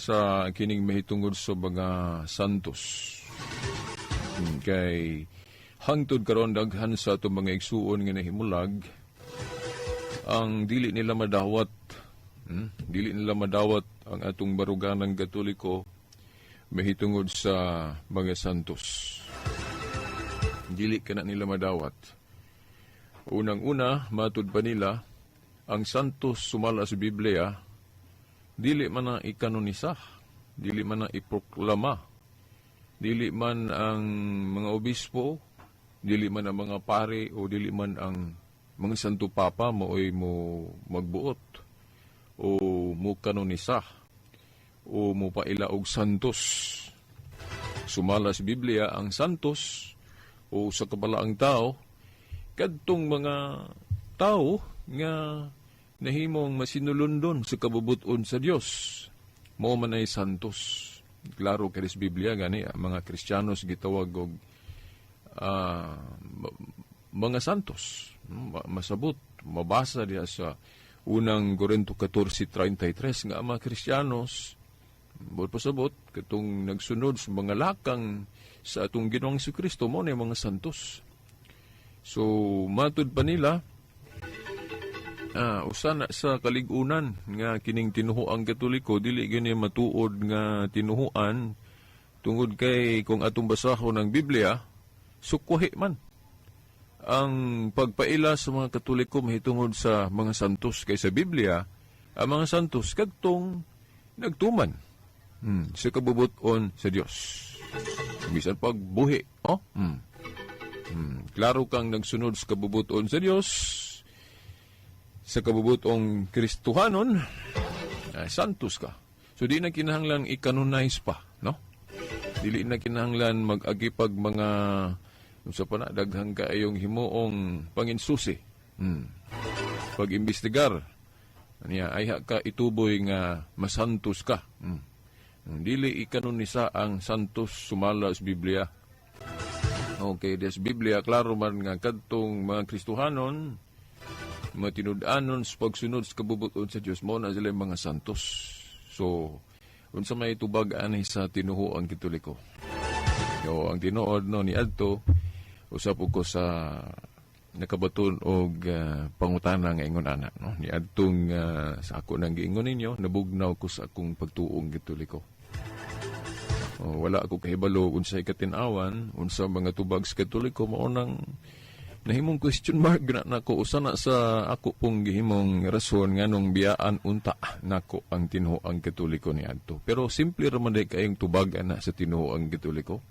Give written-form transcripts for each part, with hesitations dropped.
sa kining mahitungod sa mga santos. Kay hangtod karon daghan sa atong mga igsuon nga nahimulag ang dili nila madawat ang atong baruganang Katoliko mahitungod sa mga santos. Dili kana nila madawat. Unang-una, matud pa nila, ang santos sumala sa Biblia, dili man na ikanonisa, dili man na iproklama, dili man ang mga obispo, dili man ang mga pare, o dili man ang mga santo papa maoy mo magbuot, o mo kanonisa, o mo paila og santos. Sumala sa Biblia ang santos, o sa kabalaang tao, kadtong mga tao nga nahimong masinulundon sa kabubuton sa Dios, mao man ay santos. Klaro kay sa Biblia gani mga Kristiyanos gitawag og mga santos. Masabot mabasa diha sa unang Korinto 14:33 nga ang mga Kristiyanos pasabot katong nagsunod sa mga lakang sa atong Ginoong Jesucristo mao na mga santos. So, matud pa nila, usana sa kaligunan nga kining tinuhuang Katoliko, dili gani matuod nga tinuhuan tungod kay kung atong basahon ng Biblia, sukwahi man ang pagpaila sa mga Katoliko mahitungod sa mga santos. Kay sa Biblia, ang mga santos kadtong nagtuman sa kabubuton sa Dios. Bisan pagbuhi, klaro kang nagsunod sa kabubuton sa Dios, sa kabubutong Kristohanon, santos ka. So, di na kinahanglan i-canonize pa, no? Dili na kinahanglan mag-agipag mga, sa panadaghang kaayong himuong panginsusi. Pag-imbestigar, ayha ka ituboy nga masantos ka. Dili i-canonisa ang santos sumala sa Biblia. Okay, des Biblia, klaro man nga kadtong mga Kristohanon, matinud-anon sa pagsunod sa kabubuton sa Diyos, mo na sila mga santos. So, unsa may tubag anay sa tinuhuang Katoliko. Ang tinuod no ni adto, usap ko sa nakabaton og pangutana nga ingon ana, no? Ni adtong sa ako nang giingon ninyo, nabugnaw ko sa akong pagtuong Katoliko. Wala ako kahibalo unsay katinawan, unsa mga tubag sa Katoliko, mao nang nahimong question mark na nako usana sa ako pong gihimong rason nganong biyaan unta nako ang tinuhuang Katoliko ni adto. Pero simple ra man day kayong tubag ana sa tinuhuang Katoliko.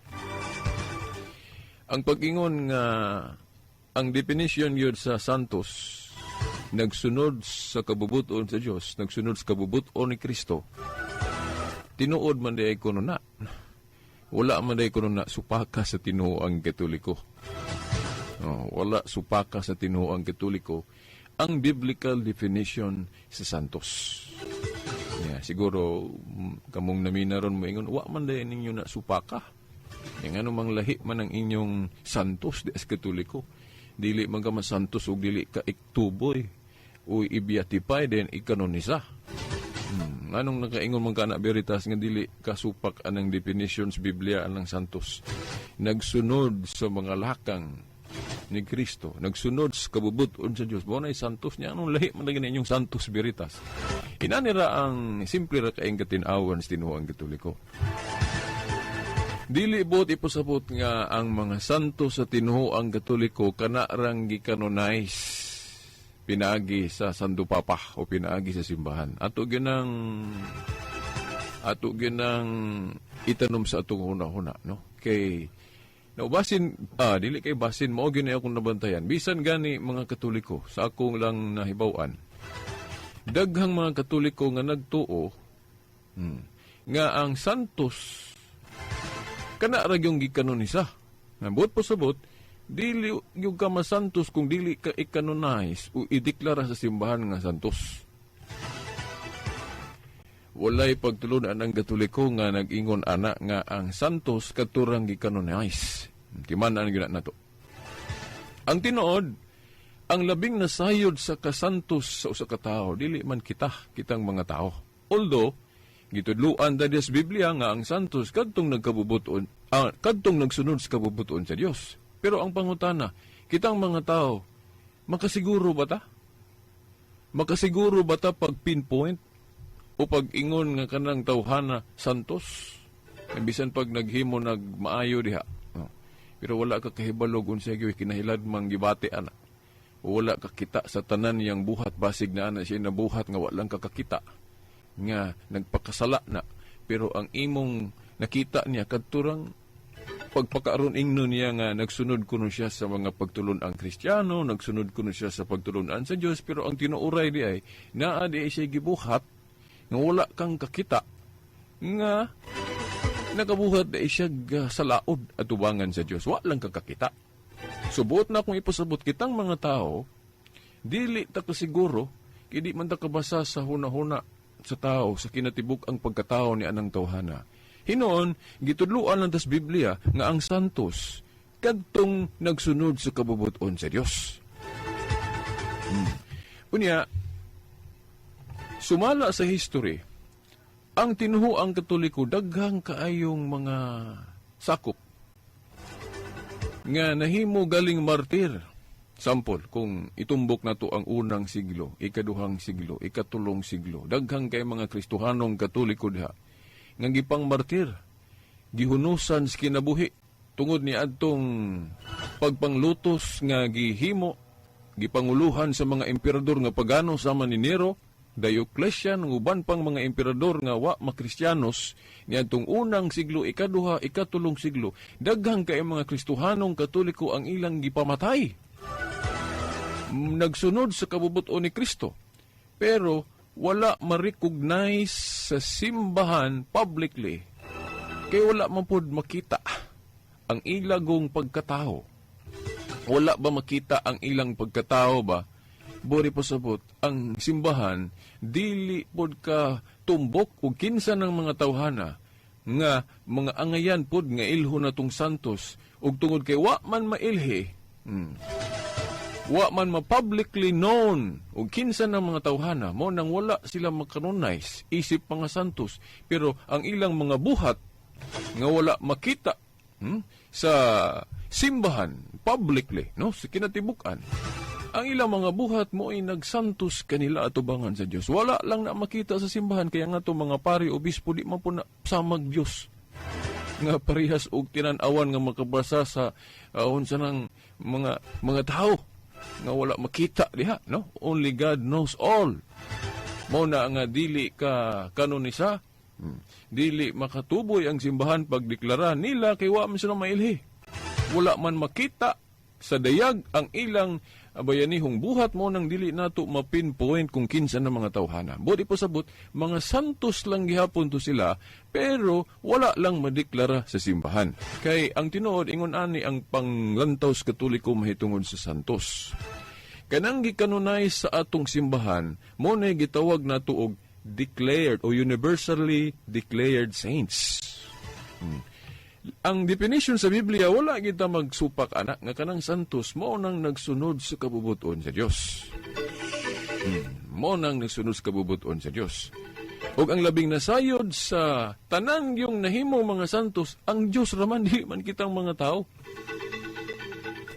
Ang pag-ingon nga ang definition yun sa santos, nagsunod sa kabubuton sa Dios, nagsunod sa kabubuton ni Kristo, tinuod man day kuno na. Wala man day kuno na supaka sa tinuhuang Katoliko. Wala supaka sa tinuhuang Katoliko ang biblical definition sa santos. Siguro kamong naminaron mo ingon, wa man day ninyo na supaka. Yang anumang lahi man ang inyong santos di as Katoliko. Dili man ka masantos o dili ka iktuboy o ibiatipay din ikanonisa. Anong nakaingon man ka na veritas nga dili kasupak anang definitions Biblia anang santos. Nagsunod sa mga lakang ni Kristo, nagsunod sa kabubuton sa Dios, mo na santos niya. Anong lahi man lagi ninyong santos veritas? Inanira ang simple ra kaayong katinawan sa tinuhuang Katoliko. Dili bot ipasabot nga ang mga santos sa tinuhuang Katoliko kana rang gi-canonize pinaagi sa Santo Papa o pinaagi sa simbahan. Ato ginang itanom sa atong una-una, no? Kay naubasin, dili kay basin, mao gini akong nabantayan. Bisan gani mga Katoliko, sa akong lang nahibawan, daghang mga Katoliko nga nagtuo, nga ang santos, kana ra yung gikanonisa. Buot po sabot, dili yung ka masantos kung dili ka i-canonize o ideklara sa simbahan nga santos. Walay pagtulunan ng Katoliko nga nag-ingon ana nga ang santos katurang gi-canonize. Timanan gyud nato. Ang tinuod, ang labing nasayod sa kasantos sa usa ka tawo dili man kitang mga tao. Although Gitudluan ta sa Biblia nga ang santos kadtong nagkabubuton, kadtong nagsunod sa kabubuton sa Dios. Pero ang pangutana, kitang mga tao, makasiguro ba ta? Makasiguro ba ta pag pinpoint o pag ingon nga kanang tawhana santos? Bisan pag naghimo nagmaayo diha. Pero wala ka kahibalog unsay gyud kinahilagmang gibati ana. O wala ka kita sa tanan yang buhat basig na ana siya nabuhat nga walang kakakita nga nagpakasala na. Pero ang imong nakita niya kadturang pagpakaroon ingnon niya nga nagsunod kuno siya sa mga pagtulon-ang Kristiyano, nagsunod kuno siya sa pagtulon-an sa Dios, pero ang tinuuray di ay naa di siya gibuhat nga wala kang kakita nga nakabuhat di siya sa laod at tubangan sa Dios. Walang kang kakita. Subuot na kung ipasabot kitang mga tao, dili ta kasiguro, kidi man ta kabasa sa hunahuna sa tao, sa kinatibuk ang pagkatao ni anang tawhana. Hinoon, gitudluan lang tas Biblia nga ang santos kadtong nagsunod sa kabubuton sa Dios. Unya, sumala sa history, ang tinuhuang Katoliko daghang kaayong mga sakop nga nahimo galing martir. Sampol, kung itumbok na to ang unang siglo, ikaduhang siglo, ikatulong siglo, daghang kay mga Kristohanong Katoliko diha nga gipang martir, gihunusan sa kinabuhi tungod ni adtong pagpanglutos nga gihimo, gipanguluhan sa mga emperador nga pagano sama ni Nero, Diocletian, ng uban pang mga emperador nga wa makristiyanos ni adtong unang siglo, ikaduha, ikatulong siglo, daghang kay mga Kristohanong Katoliko ang ilang gipamatay. Nagsunod sa kabubuton ni Kristo, pero wala ma-recognize sa simbahan publicly kay wala man pod makita ang ilagong pagkatao. Wala ba makita ang ilang pagkatao ba? Bori pasabot, ang simbahan dili pod ka tumbok o kinsa ng mga tawhana nga mga angayan pod nga ilho na tong santos ug tungod kay wa man mailhi. Wa man ma-publicly known o kinsa ng mga tawhana mo nang wala sila makanonize isip mga santos, pero ang ilang mga buhat nga wala makita sa simbahan publicly, no, sa kinatibukan, ang ilang mga buhat mo ay nagsantos kanila atubangan sa Dios. Wala lang na makita sa simbahan, kaya nga to mga pari obispo di man po na samag Dios nga parehas og tinan-awan nga makabasa sa unsa ng mga tao nga wala makita diha, no? Only God knows all. Mo na nga dili ka kanonisa, dili makatuboy ang simbahan pagdeklara nila kay wa man sila mailhi. Wala man makita sa dayag ang ilang bayanihong buhat, mo nang dili nato mapinpoint kung kinsa na mga tawhana. Bodi pasabot, mga santos lang gihapon to sila, pero wala lang madeklara sa simbahan. Kay ang tinuod ingon ani ang panglantaw sa Katoliko mahitungod sa santos. Kanang gikanonize sa atong simbahan, mo na gitawag nato og declared o universally declared saints. Ang definition sa Biblia, wala kita magsupak anak nga kanang santos mo nang nagsunod sa kabubuton sa Dios. Mo nang nagsunod sa kabubuton sa Dios. O ang labing nasayod sa tanan yung nahimo mga santos, ang Dios raman, di man kitang mga tao.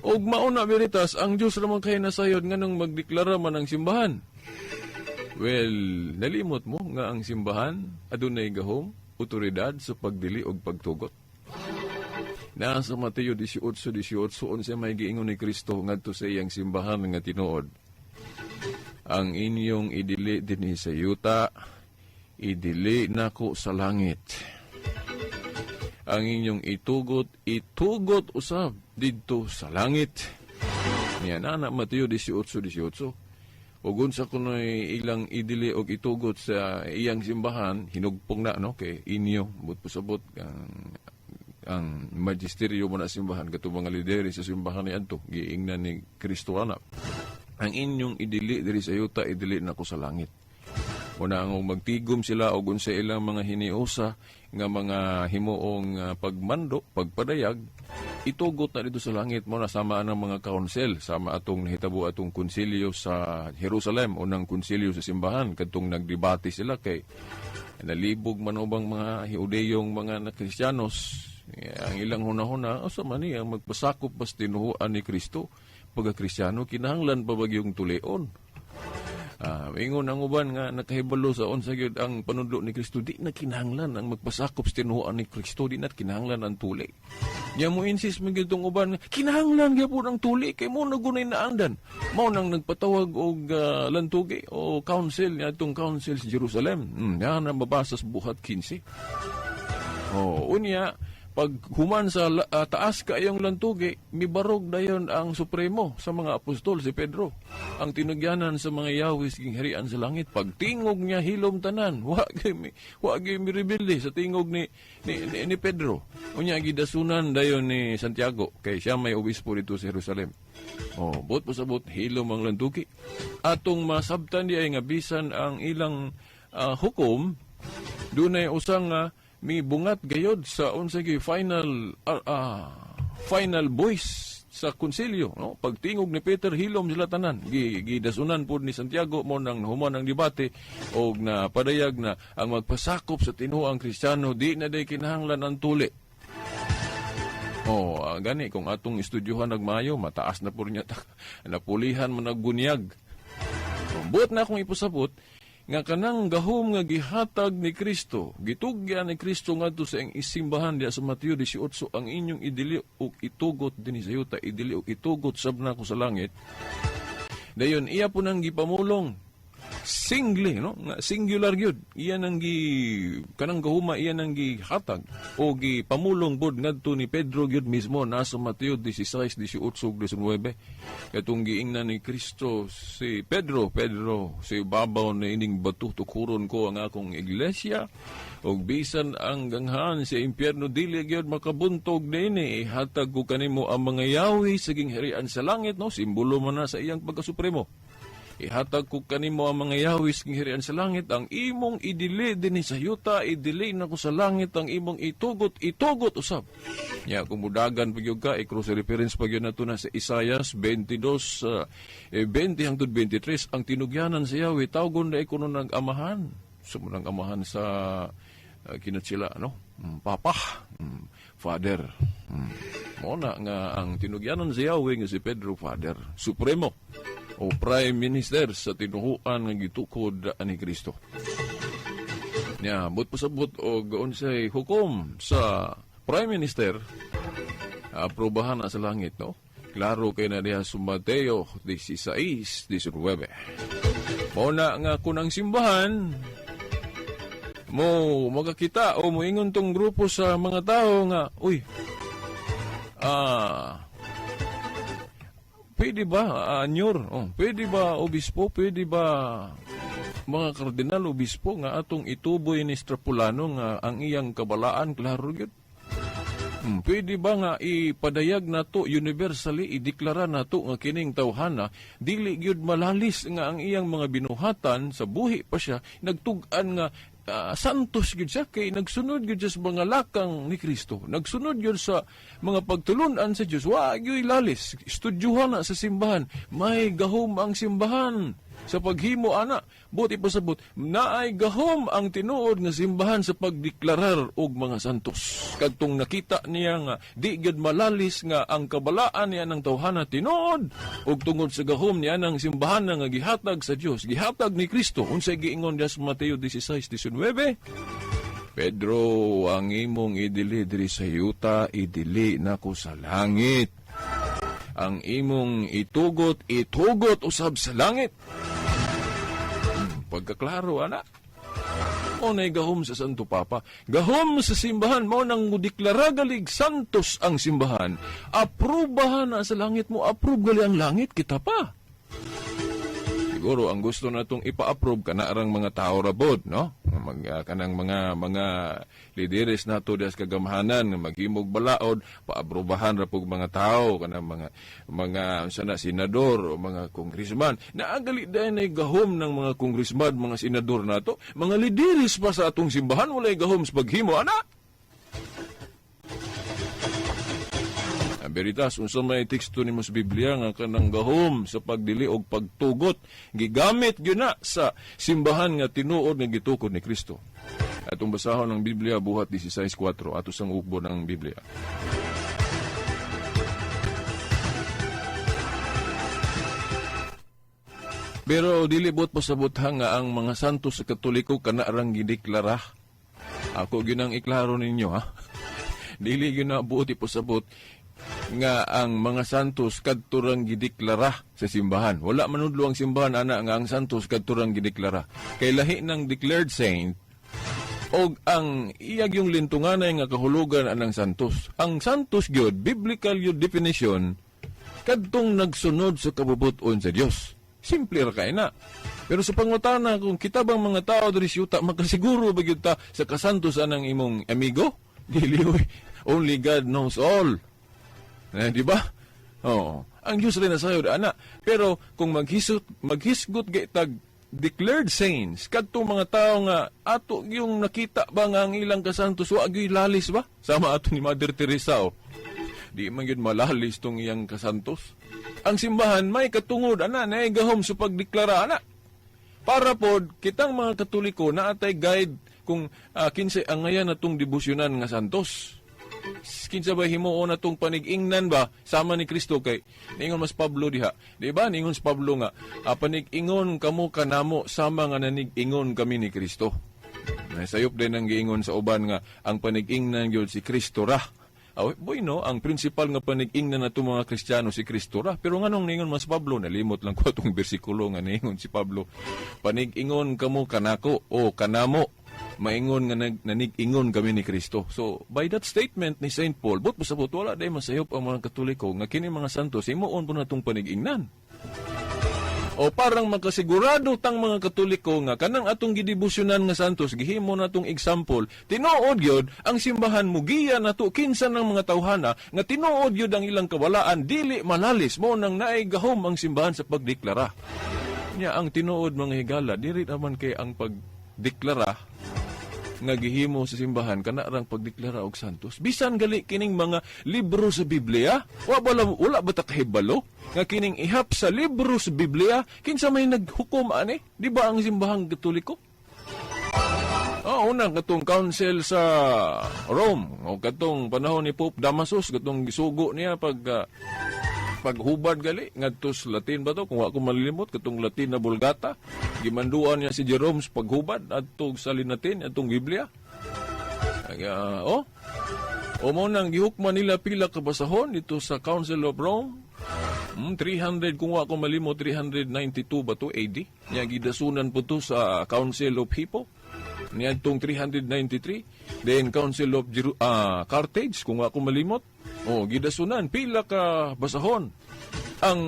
O mauna veritas, ang Dios raman kay nasayod nga nang magdeklara man ang simbahan. Well, nalimot mo nga ang simbahan adunay gahom, otoridad sa pagdili og pagtugot. Nasa Mateo 18:18 unsa may giingon ni Kristo ngadto sa iyang simbahan nga tinuod. Ang inyong idili dinhi sa yuta, idili nako sa langit. Ang inyong itugot usab didto sa langit. Niyan na Mateo 18:18. Ug unsa kunoy ilang idili og itugot sa iyang simbahan, hinugpong na no kay inyo but pusabot ang magisteryo mo na simbahan, katong mga lideri sa simbahan ni adto giingnan ni Kristo ana. Ang inyong idili diri sa yuta, idili nako sa langit. Una ang magtigom sila og unsa ilang mga hiniusa nga mga himuong pagmando, pagpadayag, itugot na dito sa langit mo na sama ang mga kaunsel, sama atong nahitabo atong konsilyo sa Jerusalem, unang konsilyo sa simbahan, kadtong nagdebate sila kay nalibog man ubang mga Judeyong mga Kristiyanos. Ang ilang hunahuna, asa man ni ang magpasakop bas tinuhuan ni Kristo, pagka Kristiyano, kinahanglan pa bagyong tuleon. Ingon ang uban nga nakahibalo sa unsa gyud ang panudlo ni Kristo, di na kinahanglan ang magpasakop sa tinuhuan ni Kristo, di na kinahanglan ang tuli. Nya mo insist man gyud tong uban nga kinahanglan gyapon ang tuli kay mo nagunay naandan. Mao nang nagpatawag og lantugi o council niya itong council sa Jerusalem. Yan ang mabasa sa buhat 15. Unya pag human sa taas kaayong lantugi, mibarog dayon ang supremo sa mga apostol, si Pedro. Ang tinugyanan sa mga Yahweh siging harian sa langit. Pag tingog niya hilom tanan, wag mi rebelde sa tingog ni Pedro. Unya gidasunan dayon ni Santiago, kay siya may obispo dito sa Jerusalem. Bot pasabot hilom ang lantugi. Atong masabtan di ay nga bisan ang ilang hukom, dunay usang mi bungat gayod sa unsay final voice sa konsilyo, no? Pagtingog ni Peter hilom sila tanan, gidasunan pud ni Santiago mo nang human ang debate og na padayag na ang magpasakop sa tinuang Kristiyano di na day kinahanglan ang tuli. Gani kung atong estudyuhan nagmayo, mataas na pud niya napulihan man nagbunyag. Buot na akong ipusabot nga kanang gahom nga gihatag ni Kristo, gitugyan ni Kristo ngadto sa iyang isimbahan diya sa Mateo 18, ang inyong idili ug itugot dinhi sa yuta, idili ug itugot sabna ko sa langit. Dayon iya po nang gipamulong singular gyud, iya nang kanang gahuma iya nang gihatag o gipamulong pod ngadto ni Pedro gyud mismo nasa Mateo 16, 18, 19. Katong giingnan ni Kristo si Pedro, si babaw na ining bato tukuron ko ang akong iglesia, og bisan ang ganghan sa impyerno dili gyud makabuntog dinhi, ihatag ko kanimo ang mga Yahweh saging harian sa langit, no? Simbolo man na sa iyang pagkasupremo. Ihatag ko kanimo ang mga Yahweh saging harian sa langit, ang imong idili dinhi sa yuta, idili na ko sa langit, ang imong itugot usab. Ya, kumudagan pagyud ka, i-cross reference pagyud nato na sa Isaias 22, 20 hangtod 23, ang tinugyanan sa Yahweh, tawgon na ikuno nag-amahan. Sumunang amahan sa kinatsila, no? Papa, Father. Muna nga ang tinugyanan sa Yahweh nga si Pedro, Father, Supremo, o Prime Minister sa tinuhuan nga gitukod ni Kristo. Nya, but pasabot og unsay hukom sa Prime Minister, aprobahan na sa langit, no? Klaro kay na diha sa Mateo 16, 19. Muna nga kunang simbahan, mo magakita o moingon tong grupo sa mga tao nga, pwede ba, pwede ba obispo, pwede ba mga kardinal obispo nga atong ituboy ni Strapulano nga ang iyang kabalaan, klaro gyud. Pwede ba nga ipadayag nato universally, ideklara nato nga kining tawhana dili gyud malalis nga ang iyang mga binuhatan sa buhi pa siya, nagtug-an nga santos gyud siya kay nagsunod gyud sa mga lakang ni Kristo, nagsunod gyud sa mga pagtulunan sa Dios. Wa gyud lalis, estudyuhan na sa simbahan, may gahom ang simbahan sa paghimo ana. Buti pasabot, naay gahom ang tinuod nga simbahan sa pagdeklarar og mga santos. Kadtong nakita niya nga di gyud malalis nga ang kabalaan niya ng tawhana tinuod og tungod sa gahom niya ng simbahan nga gihatag sa Dios, gihatag ni Kristo. Unsay giingon diya sa Mateo 16, 19? Pedro, ang imong idili diri sa yuta, idili nako sa langit. Ang imong itugot usab sa langit. Pagkaklaro, anak. O nay gahom sa Santo Papa. Gahom sa simbahan mo nang mudeklara galig santos ang simbahan. Aprubahan na sa langit mo. Approve gali ang langit, kita pa. Siguro ang gusto natong ipa-approve kana arang mga tao rabod, no? Kanang mga lideres nato das kagamahanan nga maghimog balaod, paaprubahan ra pug mga tao kanang mga sana senador o mga congressman. Naagali dayon ay gahom ng mga congressman, mga senador nato, mga lideres pa sa atong simbahan walay gahom sa paghimo ana. Veritas, unsa may teksto nimo sa Biblia nga kanang gahom sa pagdili og pagtugot gigamit gyud na sa simbahan nga tinuod nga gitukod ni Kristo. Atong basahon ng Biblia buhat 16:4 ato sang ugbo ng Biblia. Pero dili bot pasabot nga ang mga santos sa Katoliko kana arang gideklara. Ako ginang iklaro ninyo ha. Dili gyud na buot ipasabot nga ang mga santos kadturang gideklara sa simbahan. Wala manudlo ang simbahan ana nga ang santos kadturang gideklara. Kay lahi ng declared saint og ang iyag yung lintunganay nga kahulugan anang santos. Ang santos gyud biblical yung definition kadtong nagsunod sa kabubuton sa Dios. Simple ra kay na. Pero sa pangutana kung kita bang mga tao diri siyuta makasiguro ba gyud ta sa kasantos anang imong amigo? Dili only God knows all. Di ba? Oo. Ang Diyos rin nasayod, ana. Pero kung maghisgot gaitag declared saints, kadtong mga tao nga, ato yung nakita ba nga ang ilang kasantos, wag yung lalis ba? Sama ato ni Mother Teresa, o. Di man yun malalis tong iyang kasantos. Ang simbahan, may katungod, ana, naigahom sa pagdeklara, ana. Para pod, kitang mga Katoliko na atay guide kung kinsay ang ngayon natong debosyonan nga santos. Kinsa ba himuon natong panig-ingnan ba sama ni Kristo kay ningon mas Pablo diha, di ba? Ningon si Pablo nga panig-ingon kamo kanamo sama nga nanig-ingon kami ni Kristo. Sayop din ang giingon sa uban nga ang panig-ingnan gyud si Kristo ra. Boy no, ang principal nga panig-ingnan nato mga Kristiyano si Kristo ra. Pero nganong ningon mas Pablo, nalimot lang ko atong bersikulo nga ningon si Pablo, panig-ingon kamo kanako o kanamo. Maingon nga nanig-ingon kami ni Kristo. So, by that statement ni St. Paul, but pasabot wala day masayop ang mga Katoliko nga kini mga santos himuon po natong panig-ingnan. O parang makasigurado tang mga Katoliko nga kanang atong gidebosyonan nga santos gihimo natong example, tinuod gyud ang simbahan mugiya nato kinsa ng mga tawhana nga tinuod gyud ang ilang kawalaan dili malalis mo nang naay gahom ang simbahan sa pagdeklara. Nya ang tinuod mga higala dili naman kay ang pagdeklara nga gihimo sa simbahan kana rang pagdeklara og santos. Bisan gali kining mga libro sa Biblia, wala ba ta kahibalo nga kining ihap sa libro sa Biblia kinsa may naghukom ani? Di ba ang simbahang Katoliko? Unang katong council sa Rome o katong panahon ni Pope Damasus katong gisugo niya paghubad gali ngadto sa Latin ba to kung ako malilimot katong Latin na Vulgata gimanduan niya si Jerome sa paghubad adto sa Latin atong Biblia mo nang gihukman nila pila ka basahon dito sa Council of Rome 300 kung ako malimot 392 ba to AD niya gidasunan po to sa Council of Hippo niya itong 393 then Council of Carthage kung ako malimot gidasunan pila ka basahon ang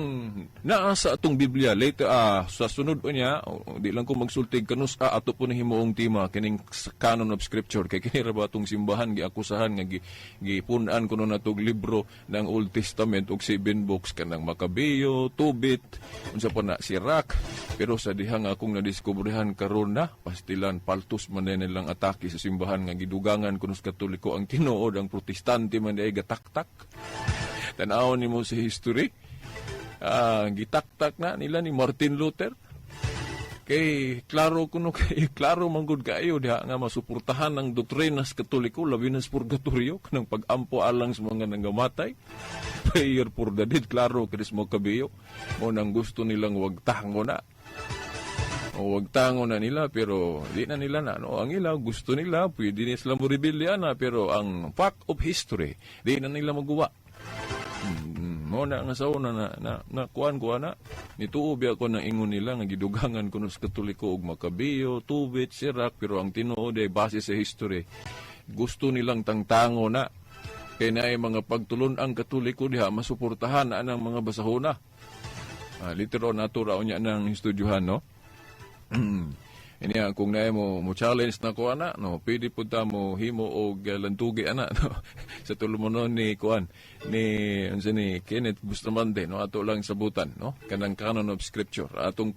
naa sa atong Biblia later sa sunod niya di lang ko magsultig kanus ato po na himuong tema kining canon of scripture kay kini ra ba atong simbahan giakusahan nga gipunan kuno natong libro ng Old Testament og 7 books kanang Makabeo, Tobit, unsa pa na Sirach. Pero sa diha nga akong nadiskobrehan karon na pastilan paltos man nilang atake sa simbahan nga gidugangan kuno sa Katoliko ang tinuod ang Protestante man ay gataktak. Tan-aw nimo sa history. Gitaktak na nila ni Martin Luther kay klaro manggod kayo diha nga masuportahan ang doktrinas Katoliko labi na sa purgatorio kanang pagampo alang sa mga nangamatay prayer for the dead klaro kay mo kabiyo mo nang gusto nilang wagtango na nila pero di na nila na ang ila gusto nila pwede ni sila mo rebellion na pero ang fact of history di na nila magawa. Mo na nga sa una na kuan na nituob ako nang ingon nila nga gidugangan kuno sa Katoliko og Makabeo, Tobit, Sirach pero ang tinuod ay base sa history. Gusto nilang tangtango na kay naay mga pagtulon ang Katoliko diha masuportahan na ang mga basahona. Litero natura unya ng estudyohan, no? Inya kung naay mo challenge na ko ana, no, pwede pud ta mo himo og lantugi ana, no. Sa tulumonon ni kuan ni unsa ni Kenneth Bustamante, no, ato lang sabutan, no, kanang canon of scripture atong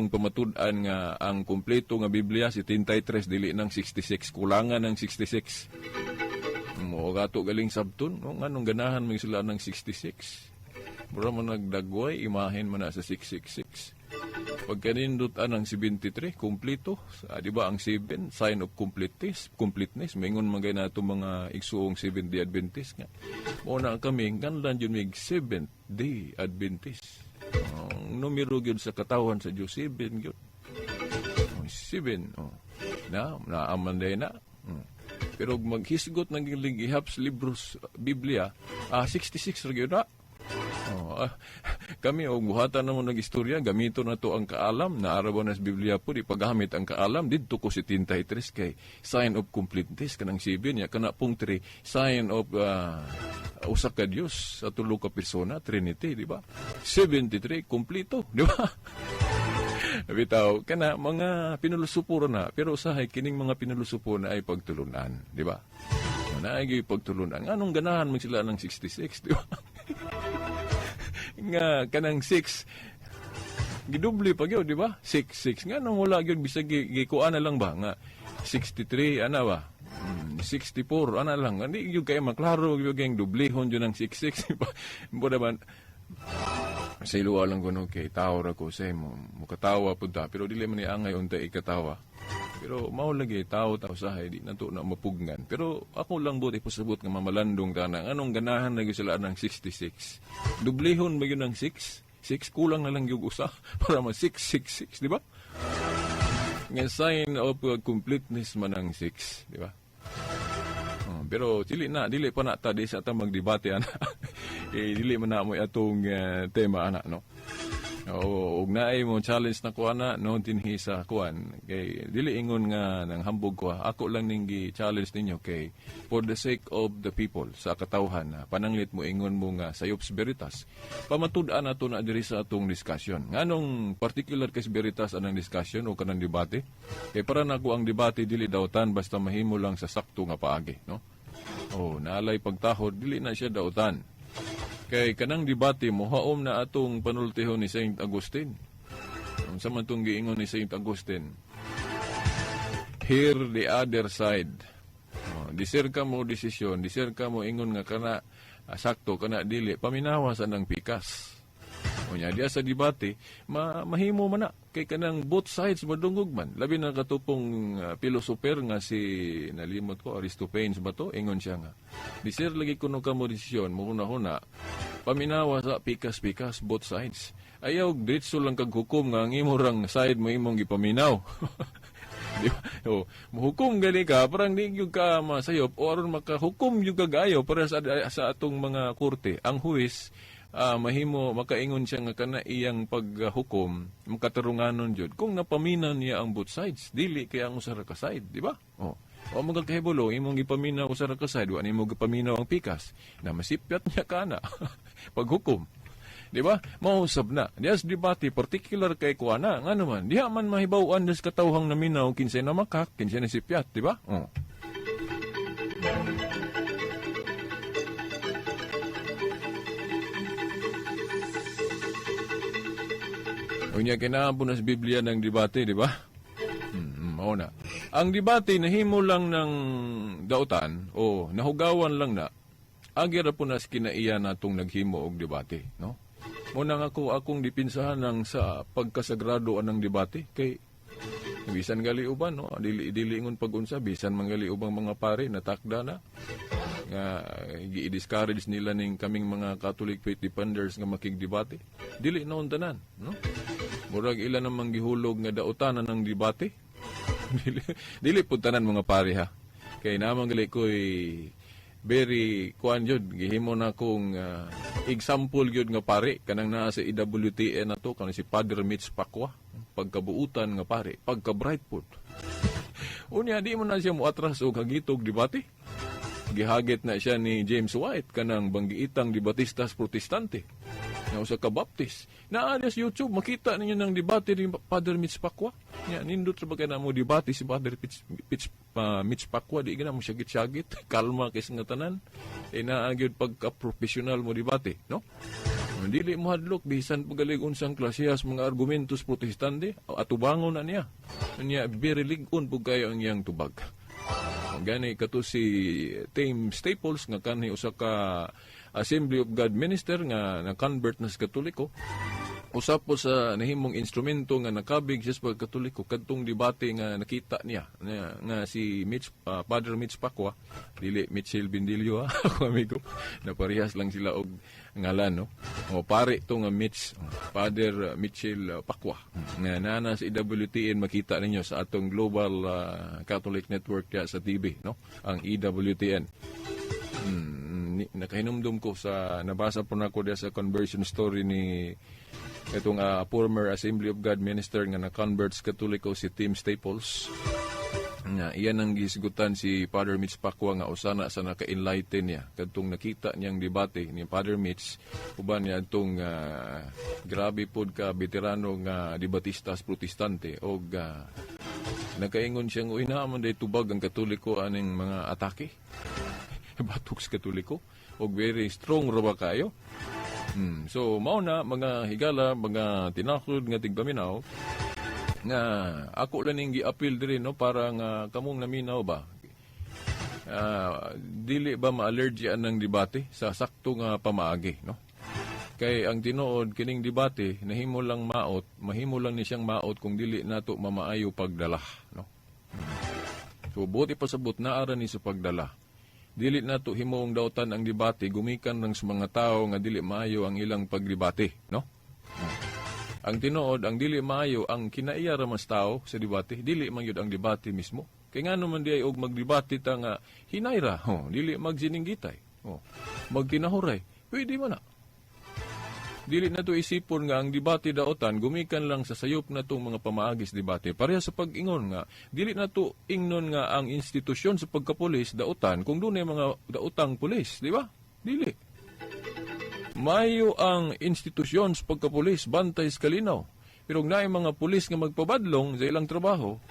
pamatud-an nga ang kumpleto nga Biblia 73 dili ng 66, kulangan ng 66. Mo gato galing sabton, no, nganong ganahan mo sila ng 66. Mura mo nagdagway imahen man na sa 666. Pagkanindot ang 73, kumplito. Di ba ang 7, sign of completeness. Maingon magay na ito mga igsuong 7th-day Adventist nga. Muna kami, ganlan yun may 7th-day Adventist. Ang numero yun sa katawan sa Diyos, 7 yun. 7, naamanday na. Pero maghisgot ng ihap sa libros, Biblia, 66 rin yun na. Kami og buhatan na mo nag-istorya, gamito na to ang kaalam, na araw na sa Biblia po, di paggamit ang kaalam, dito ko si 73 kay sign of completeness, kanang 7 niya, kana pong 3, sign of usa ka Dios sa tulo ka persona, Trinity, di ba? 73, kumplito, di ba? Bitaw, kana mga pinulusupuro na, pero usahay kining mga pinulusupuro na ay pagtulunan, di ba? Naagi pagtulunan. Anong ganahan mo sila ng 66, di ba? Nga kanang 6 gidubli pa gyud, di ba? 6 nga nang wala gyud bisag gikuan na lang ba nga 63 ana ba, 64 ana lang, hindi gyud kay maklaro gyud kay dublihon gyud ng 66, di ba? Mo naman sa iluwa lang kuno kay tawo ra ko say mo mukatawa pud ta, pero dili man ni angay unta ikatawa. Pero mao lagi tawo sahay di nato na mapugnan. Pero ako lang buti pasabot nga mamalandong tanang anong ganahan lagi sila ng 66. Dublihon ba yun ng 6? 6 kulang na lang yung usa para ma 666, di ba? Nga sign of completeness man ang 6, di ba? Pero dili pa na ta di sa ta magdebate ana. Dili man na mo atong tema ana, no. Og naay mo challenge na ko ana no dinhi sa kuan kay dili ingon nga nang hambog ko, ako lang ning gi-challenge ninyo kay for the sake of the people sa katawhan, pananglit mo ingon mo nga sayop veritas pamatud-an nato na diri sa atong discussion nganong particular kay veritas anang discussion o kanang debate kay para nako ang debate dili dautan basta mahimo lang sa sakto nga paagi, no. Naalay pagtahod dili na siya dautan. Kay kanang debate mo haom na atong panultihon ni Saint Agustin. Unsa man tong giingon ni Saint Agustin? Hear the other side. Disir ka mo desisyon, disir ka mo ingon nga kana sakto kana dili, paminawa sa nang pikas. Unya diya sa debate, mahimo man na kay kanang both sides madungog man. Labi na katupong pilosoper nga si nalimot ko Aristophanes ba to, ingon siya nga. Disir lagi kuno ka mo desisyon, mo una paminawa sa pikas-pikas both sides. Ayaw diretso lang kag hukom nga ang imo rang side mo imong gipaminaw. Di ba? Muhukom gali ka, parang di yung ka masayop, o aron makahukom yung kagayo para sa atong mga korte. Ang huwis, mahimo, makaingon siya nga kana iyang paghukom, makatarunganon jud kung napaminaw niya ang both sides, dili kaya ang usara ka side, di ba? O magkahibulo, imong gipaminaw usara ka side, wala imong gipaminaw ang pikas, na masipyat niya kana, paghukom. Di ba? Mausap na. Dias debate particular kay kuana, nga naman, diha man mahibaw-an des katawhang naminaw, kinsay na makak, kinsay na sipyat, di ba? Unya kinahampo na sa Biblia ng debate, di ba? Mao na. Ang debate nahimo lang ng dautan o nahugawan lang na agira po na kinaiya natong naghimo og debate, no? Muna nga akong dipinsahan ng sa pagkasagrado anang debate kay bisan gali uban, no? Dili ingon pag-unsa bisan manggali ubang mga pare natakda na nga gi-discourage nila ning kaming mga Catholic faith defenders nga makigdebate. Dili noon tanan, no? Murag ilan namang gihulog nga daotanan ng debate. dili pud tanan mga pare ha. Kay namang gali koy very kuan jud gihimo na kong example gyud nga pare kanang naa sa EWTN nato kanang si Father Mitch Pacwa, pagkabuutan nga pare, pagka bright pud. Unya di mo na siya moatras og hagitog debate. Gihagit na siya ni James White kanang banggiitang debatistas protestante. nga usa ka Baptist. Naa sa YouTube makita ninyo ng debate ni Father Mitch Pacwa. Nya nindot ra ba kana mo debate si Father Mitch Pacwa di gina mo syagit-syagit, kalma kay nga tanan. Naa gyud pagka-professional mo debate, no? Dili mo hadlok bisan pagalig unsang klasehas mga argumentos protestante atubangon na niya. Niya very ligon pug kayo ang iyang tubag. Gani kato si Tim Staples nga kanhi usa ka Assembly of God minister nga na-convert na sa Katoliko. Usap po sa nahimong instrumento nga nakabig siya sa Katoliko kadtong debate nga nakita niya nga si Father Mitch Pacwa, dili Mitchell Bindilio ako amigo, na parehas lang sila og ngalan, no? O pare to nga Father Mitchell Pacwa nga nana sa EWTN, makita ninyo sa atong Global Catholic Network ya sa TV, no? Ang EWTN. Nakahinumdum ko sa nabasa po na ko sa conversion story ni itong former Assembly of God minister nga na-convert sa Katoliko si Tim Staples. Iyan ang gisigutan si Father Mitch Pacwa nga usana sa naka-enlighten niya kadtong nakita niyang debate ni Father Mitch uban niya itong grabe pod ka veterano nga debatistas protestante og nakaingon siyang uinaman day tubag ang Katoliko aning mga atake. Batok sa Katoliko og very strong ra ba kayo. So mao na mga higala, mga tinakod nga tigpaminaw nga ako lang ning gi-appeal diri, no, para nga kamong naminaw ba dili ba ma-allergyan ng debate sa sakto nga pamaagi, no? Kay ang tinuod kining debate mahimo lang ni siyang maot kung dili nato mamaayo pagdala, no? So buti pasabot na ara ni sa pagdala. Dili nato himuong dautan ang debate gumikan ng sa mga tao nga dili maayo ang ilang pagdebate, no? Ang tinuod, ang dili maayo ang kinaiya ra mas tao sa debate, dili man yun ang debate mismo. Kay nga naman di ay og magdebate ta nga hinayra, dili magsininggitay, magtinahuray, pwede man na. Dili na to isipon nga ang debate daotan gumikan lang sa sayop na tong mga pamaagis debate. Pareha sa pag-ingon nga, dili na to ingnon nga ang institusyon sa pagkapulis daotan kung dunay mga daotang pulis, di ba? Dili. Mayo ang institusyon sa pagkapulis bantay sa kalinaw. Pero naay mga pulis nga magpabadlong sa ilang trabaho,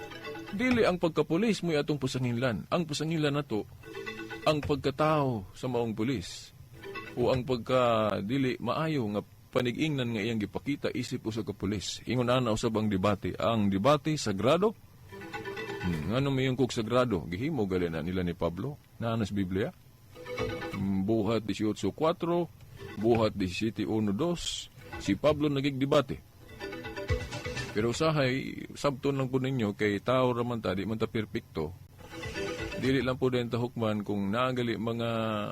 dili ang pagkapulis mo atong pusanginlan. Ang pusanginlan nato ang pagkatao sa maong pulis o ang pagka dili maayo nga panig-ingnan nga iyang gipakita isip usa ka pulis. Ingon ana usab ang debate. Ang debate sagrado. Ngano may yung kog sagrado? Gihimo gali na nila ni Pablo na sa Biblia. Buhat 18:4, buhat 17:1-2. Si Pablo nagigdebate. Pero usahay, sabton lang po ninyo kay tao raman ta, di man ta perpekto. Dili lang po din tahukman kung nagali mga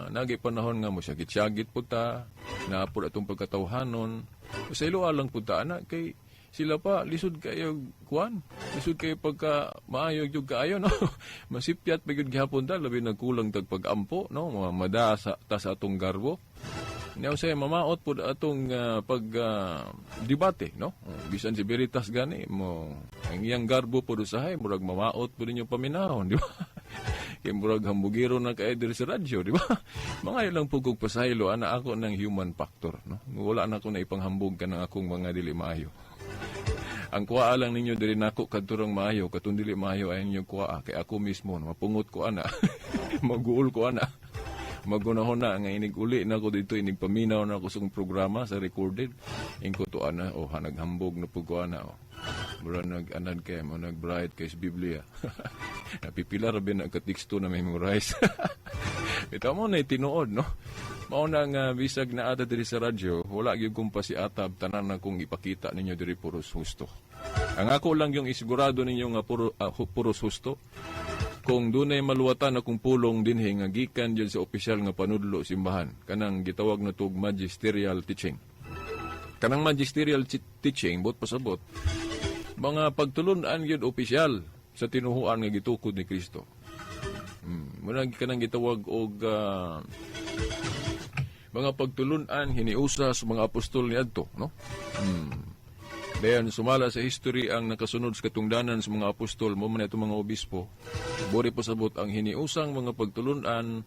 nagi panahon nga mo syagit-syagit po ta, naapod atong pagkatawhanon. Sa iloa lang po ta, anak, kay sila pa, lisod kayo, kuwan. Lisod kayo pagka maayog yung kaayo, no? Masipyat pa yun gihapon ta, labi nagkulang tagpag-ampo, no? Mga madasa ta sa atong garbo. Ngayon sa'yo, mamaot po atong pag-debate, no? Bisan si Veritas gani, mo, ang iyang garbo po dosahay, murag mamaot po ninyo paminahon, di ba? Kaya murag hambugiro na ka-eder sa radyo, di ba? Mga ilang pugog pasahilo, ana ako ng human factor, no? Wala na ako na ipanghambog ka ng akong mga dili maayo. Ang kuwaa lang ninyo dili nako kadturong maayo, katong dili maayo ay inyong kuwaa, kay ako mismo, mapungot ko ana, maguol ko ana. Magunahon na nga inig uli na ko dito, inig paminaw na ko sa programa sa recorded. Ingko to ana, naghambog na po ko ana, mura nag-anad kay mo, nag-bright kay sa Biblia. Napipila rabin ang katiksto na memorize. Ito mo na itinuod, no? Mauna nga bisag na ata diri sa radyo, wala gyud kong pasiatab, tanan na kong ipakita ninyo diri puros husto. Ang ako lang yung isigurado ninyo nga puros husto. Kung dunay maluwatan akong pulong dinhi nga gikan diyan sa opisyal nga panudlo simbahan, kanang gitawag na tug magisterial teaching. Kanang magisterial teaching bot pasabot mga pagtulun-an gyud opisyal sa tinuhuan nga gitukod ni Kristo. Muna kanang gitawag og mga pagtulun-an hiniusa sa mga apostol niadto, no? Dayon sumala sa history ang nakasunod sa katungdanan sa mga apostol mo man itong mga obispo. Bori pasabot ang hiniusang mga pagtulunan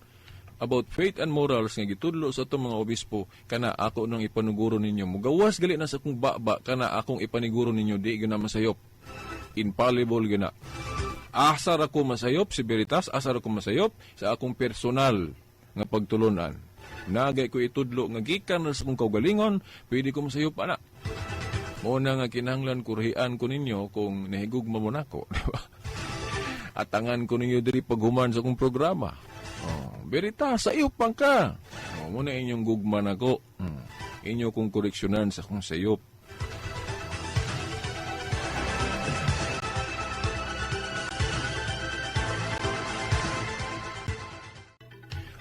about faith and morals nga gitudlo sa itong mga obispo, kana ako nang ipanuguro ninyo. Mugawas gali na sa akong baba, kana akong ipaniguro ninyo, di gina masayop. Infallible gina. Asar ako masayop, si Veritas, asar ako masayop sa akong personal nga pagtulunan. Nagay ko itudlo nga gikan sa akong kaugalingon, pwede ko masayop ana. Muna nga kinahanglan kurhian ko ninyo kung nahigugma mo nako, di ba? Atangan ko ninyo diri paghuman sa akong programa. Veritas, sayop pang ka. Muna inyong gugman ako. Inyo kong koreksyonan sa kong sayop.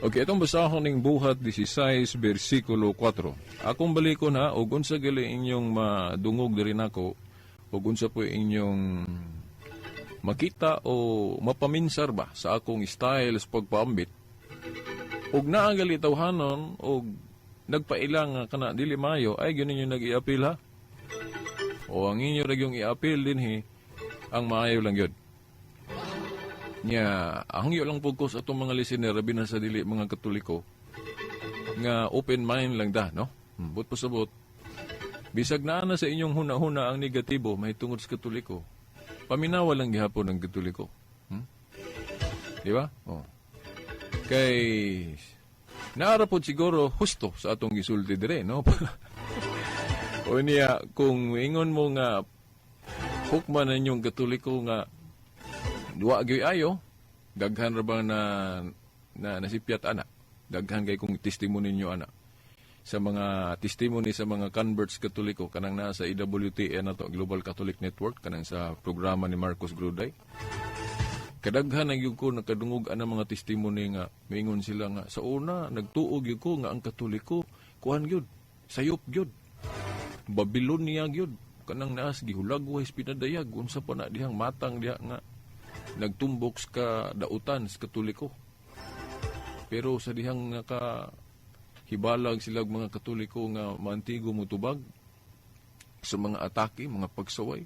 Okay, itong basahon ng Buhat 16, versikulo 4. Akong balikon ha, o unsa gali inyong madungog diri nako, o unsa po inyong makita o mapaminsar ba sa akong style sa pagpaambit. Og naagali tawhanon og nagpailang nga kana dili mayo ay gyud ninyo nag-i-appeal ha. O ang inyo ra gyung i-appeal dinhi ang maayo lang gyud. Nya hangyo lang pugko sa atong mga listener labi na sa dili mga Katoliko nga open mind lang da no. But pasabot bisag naa na sa inyong huna-huna ang negatibo mahitungod sa Katoliko. Paminawa lang gihapon ng Katoliko. Di ba? Oh. Kay naarapod siguro husto sa atong gisulti dire, no? O niya, kung ingon mo nga hukman na inyong Katoliko nga duwa gyud ayo, daghan ra ba na nasipyat ana? Daghan kay kung testimony ninyo ana. Sa mga testimony sa mga converts Katoliko kanang nasa EWTN na to, Global Catholic Network, kanang sa programa ni Marcos Gruday. Kadaghan na yung ko nakadungog ang mga testimony nga mingon sila nga sa una nagtuog yung ko nga ang Katoliko kuhan gyud sayop gyud Babylonia gyud kanang naas gihulagway pinadayag unsa pa na dihang matang diha nga nagtumbok ka dautan sa Katoliko. Pero sa dihang naka hibalag sila mga Katoliko nga maantigo mutubag sa mga atake, mga pagsaway.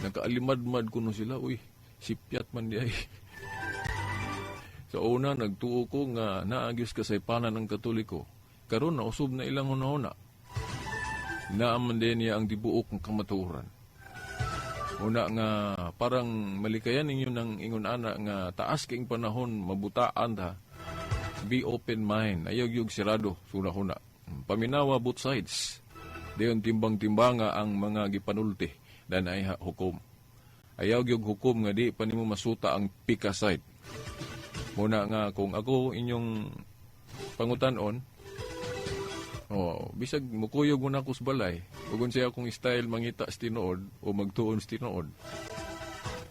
Nakaalimad-mad kuno sila, uy, sipyat man di ay. Sa una, nagtuo ko nga naagis kasaypanan ng Katoliko. Karon na usub na ilang una-una. Naaman din niya ang dibuok ng kamaturan. Una nga, parang malikayan ninyo ng ingon ana nga taas kaing panahon, mabutaan ta. Be open mind. Ayaw yung sirado, suna-huna. Paminawa both sides. Dayon timbang-timbanga ang mga gipanulti dan ay hukom. Ayaw yung hukom nga di pa nimo masuta ang pika side. Muna nga kung ako inyong pangutanon, bisag mukuyog mo na ako sa balay, ugon siya akong style mangita sa tinuod o magtuon sa tinuod.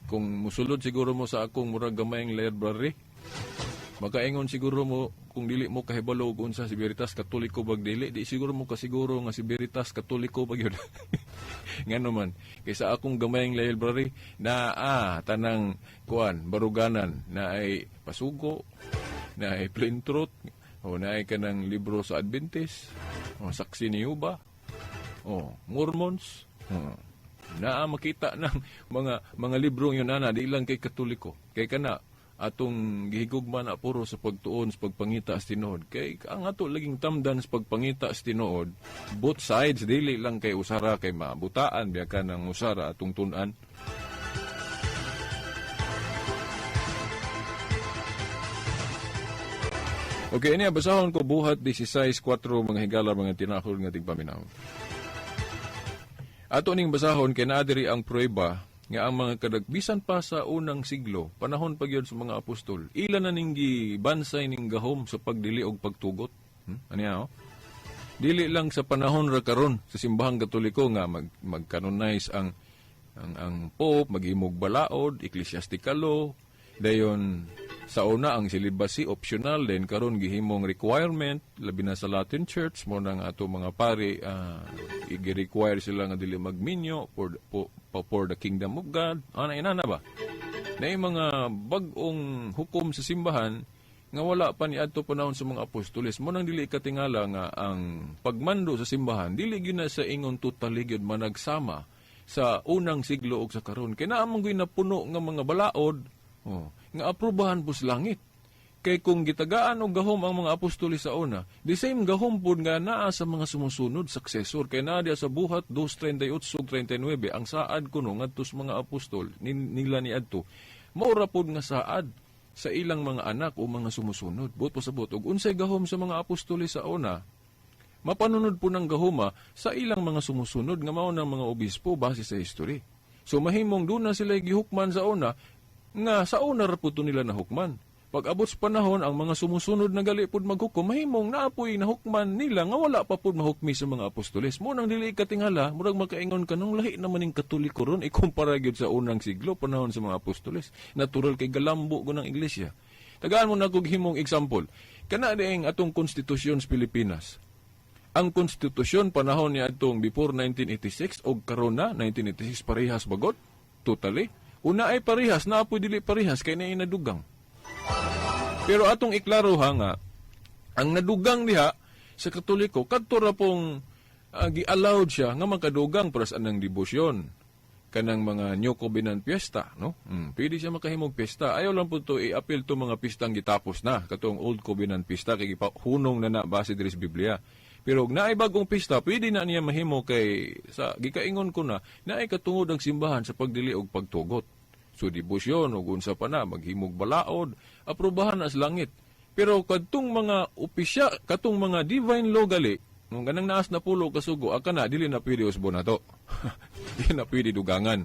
Kung musulod siguro mo sa akong murag gamayng library, makaingon siguro mo kung dili mo kahibalo kung sa si Veritas Katoliko bag dili, di siguro mo kasiguro nga si Veritas Katoliko bag yun. Nga naman, kaysa akong gamayng library na tanang kuan, baruganan, na ay pasugo, na ay plain truth, o na ay kanang libro sa Adventist, o saksi ni Yuba, o Mormons, na makita ng mga librong yun na di lang kay Katoliko. Kay kana, atong gihigugma na puro sa pagtuon sa pagpangita sa tinuod. Kay ang ato laging tamdan sa pagpangita sa tinuod, both sides, dili lang kay usara kay mabutaan, biya ka ng usara atong tunan. Okay, ini basahon ko Buhat 16:4 mga higala mga tinakol nga tigpaminaw. Ato ning basahon kay naa diri ang prueba nga ang mga kadagbisan pa sa unang siglo, panahon pa gyud sa mga apostol, ila na ning gibansay ning gahom sa pagdili og pagtugot. Aniya, dili lang sa panahon ra karon sa simbahang Katoliko nga mag-canonize ang Pope, maghimog balaod, ecclesiastical law, dayon sa una ang celibacy optional, then karon gihimong requirement labi na sa Latin Church mo nang ato mga pari i-require sila nga dili magminyo for the kingdom of God. Ina na ba? Na yung mga bag-ong hukom sa simbahan nga wala pa ni adto panahon sa mga apostoles mo nang dili katingala nga ang pagmando sa simbahan dili gyud na sa ingon totally gyud managsama sa unang siglo ug sa karon kay naa man gyud napuno nga mga balaod nga aprobahan po sa langit. Kay kung gitagaan og gahom ang mga apostoli sa una, the same gahom pod nga naa sa mga sumusunod successor. Kay naa diya sa buhat 2:38-39 ang saad kuno ngadto sa mga apostol nila ni adto. Maura pod nga saad sa ilang mga anak o mga sumusunod. Buot pasabot og unsay gahom sa mga apostoli sa una, mapanunod po ng gahuma sa ilang mga sumusunod nga mao ng mga obispo base sa history. So mahimong doon na sila gihukman sa una nga sa una ra po to nila nahukman. Pag abot sa panahon, ang mga sumusunod na gali pod maghukom, mahimong naapoy nahukman nila nga wala pa pod mahukmi sa mga apostoles. Mo nang dili katingala, murag makaingon kanong lahi naman ning Katoliko ron ikumpara gyud sa unang siglo panahon sa mga apostoles. Natural kay galambo ko ng iglesia. Tagaan mo na kog himong example. Kana diing atong konstitusyon sa Pilipinas. Ang konstitusyon panahon ni atong before 1986 o karon na 1986 parehas bagot? Totally. Una ay parehas, naapoy dili parehas kay naay nadugang. Pero atong iklaro ha nga, ang nadugang diha sa Katoliko, kadto ra pong gi-allowed siya nga makadugang para sa anang debosyon. Kanang mga New Covenant Fiesta, no? Pwede siya makahimog pista. Ayaw lang po to i-appeal to mga pistang gitapos na, katong Old Covenant Fiesta, kay hunong na base diri sa Biblia. Pero kung naay bagong pista, pwede na niya mahimo kay, sa gikaingon ko na, naay katungod ang simbahan sa pagdili og pagtugot. So, debosyon o unsa pa na, maghimog balaod, aprobahan na sa langit. Pero katong mga opisya, katong mga divine law gali, nung ganang naas na pulo kasugo, aka na, dili na pwede usbo na to. Dili na pwede dugangan.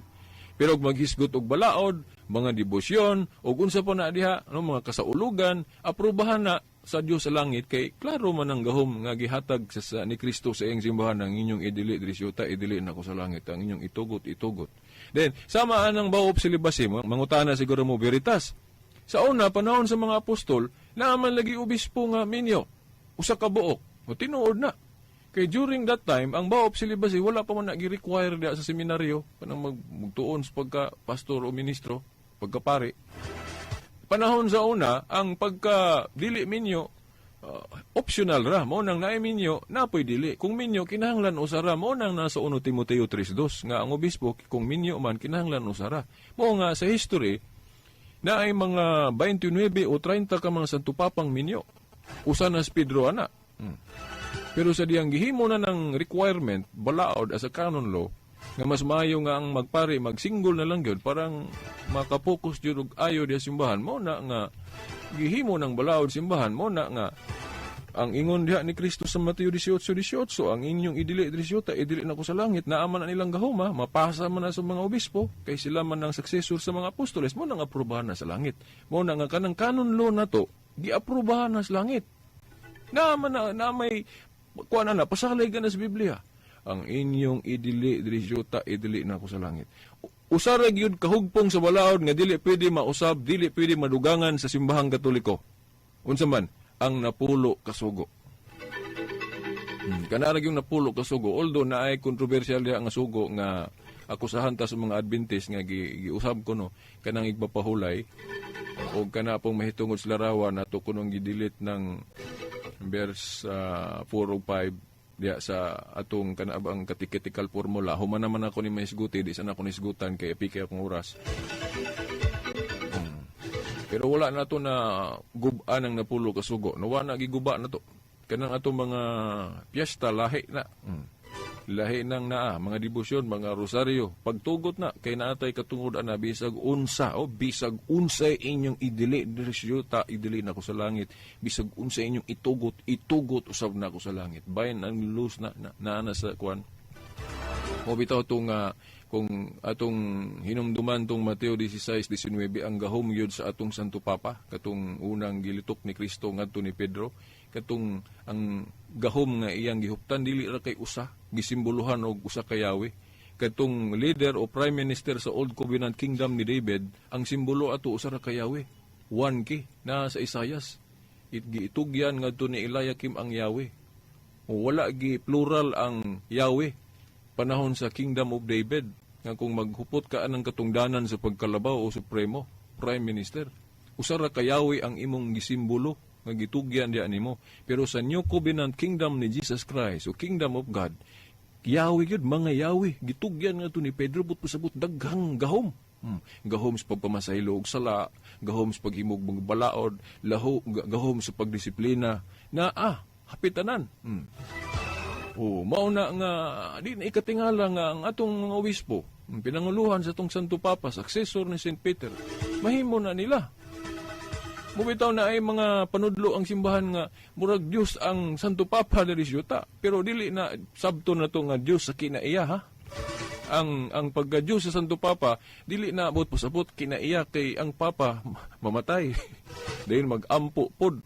Pero maghisgot og balaod, mga debosyon, o unsa pa na diha, no, mga kasaulugan, aprobahan na sa Dios sa langit, kay klaro man ang gahom nga gihatag sa ni Kristo sa iyang simbahan, ang inyong idili, drisyota, idili na ko sa langit, ang inyong itugot. Then, sama anang baop silibasi, mangutana siguro mo veritas. Sa una, panahon sa mga apostol, naaman lagi obispo nga minyo, usa ka buok, o tinuod na. Kay during that time, ang baop silibasi, wala pa man nag-require diya sa seminaryo, kanang magtuon sa pagka-pastor o ministro, pagka-pari. Panahon sa una, ang pagka-dili minyo, optional ra, mo nang naay minyo, napoy dili. Kung minyo, kinahanglan usara, mo nang nasa 1 Timoteo 3:2, nga ang obispo, kung minyo man, kinahanglan usara. Mo nga sa history, na ay mga 29 o 30 ka mga santupapang minyo. Usa na si Pedro ana. Pero sa diyang gihimo na ng requirement, balaod as a canon law, nga mas maayo nga ang magpari, magsinggol na lang yun, parang makapokus yun ayo diya simbahan, mo na nga gihimo ng balaod simbahan, mo na nga ang ingon diha ni Kristo sa Mateo 18:18, ang inyong idili drisyota, idili na ko sa langit, naaman na nilang gahuma, mapasa man na sa mga obispo, kay sila man ang successor sa mga apostoles, mo nang aprobahan na sa langit. Mo na nga kanang canon law na to, giaprobahan na sa langit. Naaman na may, kuha na, pasalay ka na sa Biblia. Ang inyong idili drisyota, idili na ko sa langit. Usara gyud kahugpong sa balaod nga dili pwede mausab, dili pwede madugangan sa simbahang Katoliko. Unsa man ang napulo kasugo. Kanarag yung napulo kasugo, although na ay kontrobersyal diha nga sugo nga akusahan ta sa mga Adventist nga giusab ko no kanang igpapahulay o kana pong mahitungod sa larawan nato kunong gidilit ng verse 4 o 5 diya sa atong kanabang katiketical formula. Human naman ako ni maisguti, di sana ako nisgutan kay epike akong oras. Pero wala na to na guba ng napulo kasugo. Nawa na giguba na to. Kanang atong mga piyesta, lahi na. Lahi nang naa, mga debosyon, mga rosaryo. Pagtugot na, kay naatay katungod na bisag unsa, bisag unsay inyong idili, drisyota, idili na ko sa langit. Bisag unsay inyong itugot, usab na ko sa langit. Bayan ang luz na sa kwan. O bitaw itong, kung atong hinumduman tong Mateo 16:19 ang gahom yun sa atong Santo Papa, katong unang gilitok ni Kristo ngadto ni Pedro, katong ang gahom nga iyang gihuptan dili ra kay usa, gisimboluhan og usa ka Yahweh. Katong leader o prime minister sa Old Covenant Kingdom ni David, ang simbolo ato usa ra ka Yahweh. 1 na sa Isaias. Giitugyan ngadto ni Eliakim ang Yahweh. O wala gi plural ang Yahweh panahon sa Kingdom of David, nga kung maghupot ka anang katungdanan sa pagkalabaw o supremo, prime minister, usara ka Yahweh ang imong gisimbolo, nga gitugyan diyan nimo. Pero sa New Covenant Kingdom ni Jesus Christ, o Kingdom of God, Yahweh yun, mga Yahweh, gitugyan nga to ni Pedro, but pasabot daghang gahom. Gahom sa pagpamasahilo og sala, gahom sa paghimog mga balaod, gahom sa pagdisiplina, na hapitanan. Mauna nga, di na ikatingala nga ang atong mga obispo, pinanguluhan sa atong Santo Papa, successor ni St. Peter, mahimo na nila. Mubitaw na ay mga panudlo ang simbahan nga murag Dios ang Santo Papa diri siyuta, pero dili na sabto na to nga Dios sa kinaiya ha. Ang pagka Dios sa Santo Papa dili na abot pasabot kinaiya kay ang Papa mamatay. Dahil magampo pod.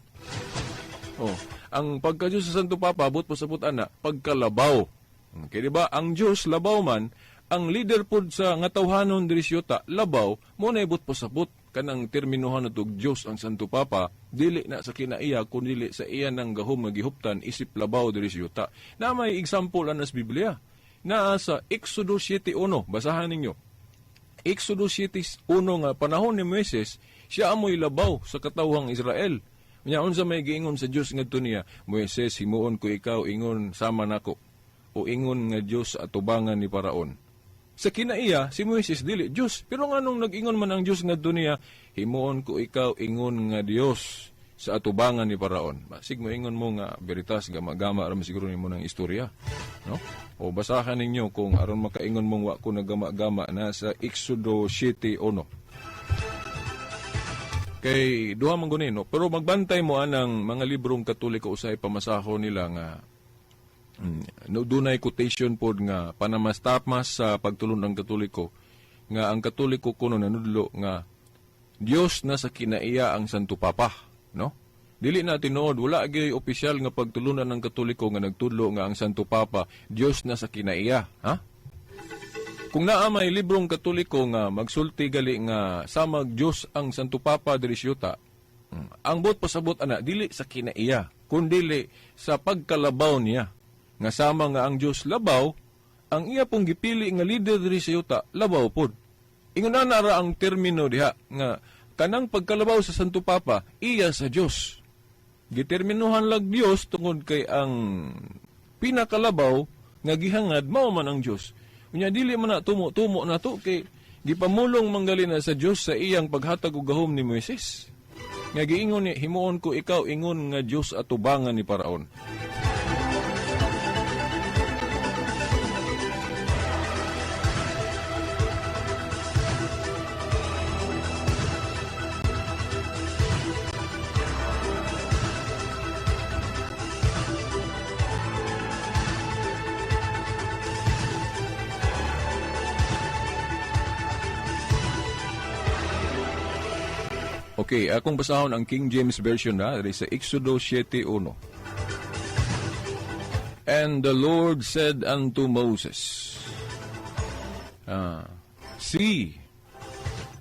Ang pagka Dios sa Santo Papa abot pasabot ana pagkalabaw. Kay di ba ang Dios labaw man, ang leader pod sa nga tawhanon diri siyuta labaw mo na abot pasabot kanang terminohan na tog Diyos ang Santo Papa, dili na sa kinaiya, kundi dili sa iya ng gahom nga gihuptan, isip labaw diri sa yuta. Na may example anas Biblia. Na sa Exodus 7:1, basahan ninyo. Exodus 7:1 nga panahon ni Moises, siya amoy labaw sa katawhang Israel. Nya unsa may giingon sa Dios ngadto niya, Moises, himuon ko ikaw ingon sama nako, o ingon nga Dios atubangan ni Paraon. Sa kinaiya, si Moises dili Diyos. Pero nga nung nag-ingon man ang Diyos nga dunia, himuon ko ikaw ingon nga Diyos sa atubangan ni Paraon. Masig mo ingon mo nga veritas, gama-gama, aram siguro nimo ng istorya. No? O basahan ninyo kung aron makaingon mong wa ko nagama-gama na sa Exodo 7:1. Kay duha man gunin, no? Pero magbantay mo anang mga librong Katoliko usay pamasaho nila nga dunay quotation pod nga panamastamas sa pagtulon ng Katoliko nga ang Katoliko kuno nanudlo nga Dios na sa kinaiya ang Santo Papa, no? Dili na tinuod wala gyud opisyal nga pagtulunan ng Katoliko nga nagtudlo nga ang Santo Papa Dios na sa kinaiya, ha? Kung naa may librong Katoliko nga magsulti gali nga samag Dios ang Santo Papa diri siyuta, ang bot pasabot ana dili sa kinaiya kundi sa pagkalabaw niya. Nga sama nga ang Diyos labaw, ang iya pong gipili nga leader diri sa yuta, labaw pod. Ingon na nara ang termino diha, nga kanang pagkalabaw sa Santo Papa, iya sa Diyos. Giterminuhan lag Diyos tungod kay ang pinakalabaw nga gihangad, mao man ang Diyos. Unya dili man na tumo na to, kay gipamulong manggali na sa Diyos sa iyang paghatag og gahom ni Moises. Nga giingon ni, himuon ko ikaw ingon nga Diyos atubangan ni Paraon. Okay, akong basahon ang King James Version na, sa Exodus 7:1. And the Lord said unto Moses, See,